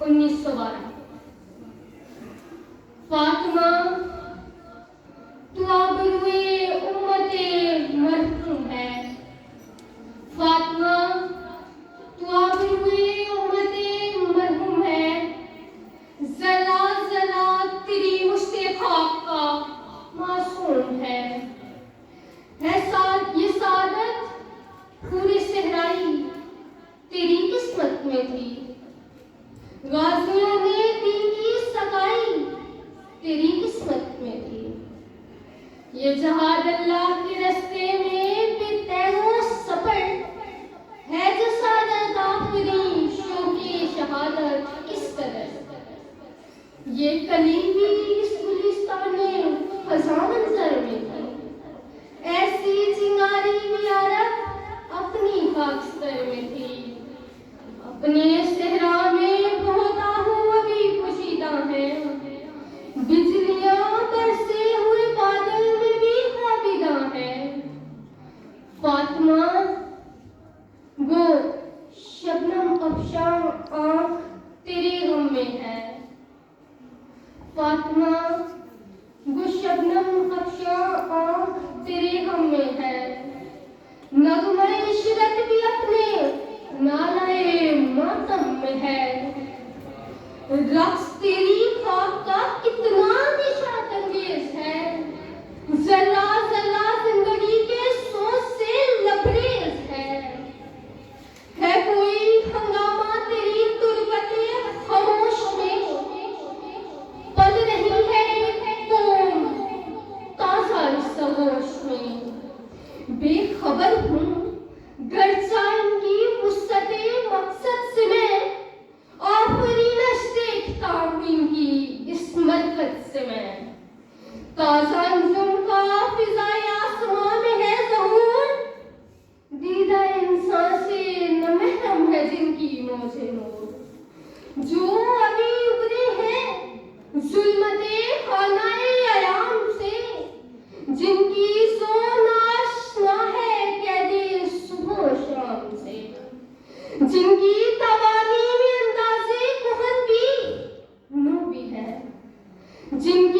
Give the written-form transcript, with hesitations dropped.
1912 फातिमा तू आबरूए उम्मते मरहूम है। फातिमा तू आबरूए उम्मते मरहूम है। जला जला तेरी मुश्ते खाक का मासूम है। ये सादत पूरे सहराई तेरी किस्मत में थी। गाजियों ने दीन की सगाई तेरी किस्मत में थी। ये जहाद अल्लाह के रस्ते में बेतैनो सफर है जो सादत आखिरी शौक़े शहादत किस कदर। ये कली भी इस गुलिस्ताने खज़ां मंज़र में थी। ऐसी चिंगारी भी यारब अपनी खाकस्तर में थी। अपने सहरा में बहुत आहू अभी पोशीदा है। बिजलियां बरसे हुए बादल में भी खाबिदा है। फातिमा वो शबनम अफशा आँख तेरे गम में है। फातिमा वो शबनम अफशा आँख तेरे गम में है। नगमा इशरत भी अपने नालाए मातम में है। रक्स तेरी खाक का कितना निशात अंगेज है। जला जला जिंदगी के सोच से लबरेज है कोई हंगामा तेरी तुरबते खामोश में। पल रही है कौम ताजा इस होश में। बेखबर हूँ गर्चा इनकी वुस्अते मकसद से मैं। आफरीनश देखता हूँ इनकी इस मरकत से मैं। ताजा अंजुम का फिजाए आसमां में है ज़हूर। दीदा इंसान से न महरम है जिनकी मौजे नूर। जो अभी उबरे हैं जुल्मते खानाए अयाम से। जिनकी ज़ोन आशना है कैदे सुबह शाम से। जिनकी तवानी में अंदाज़े कुहन भी नू भी है। जिनकी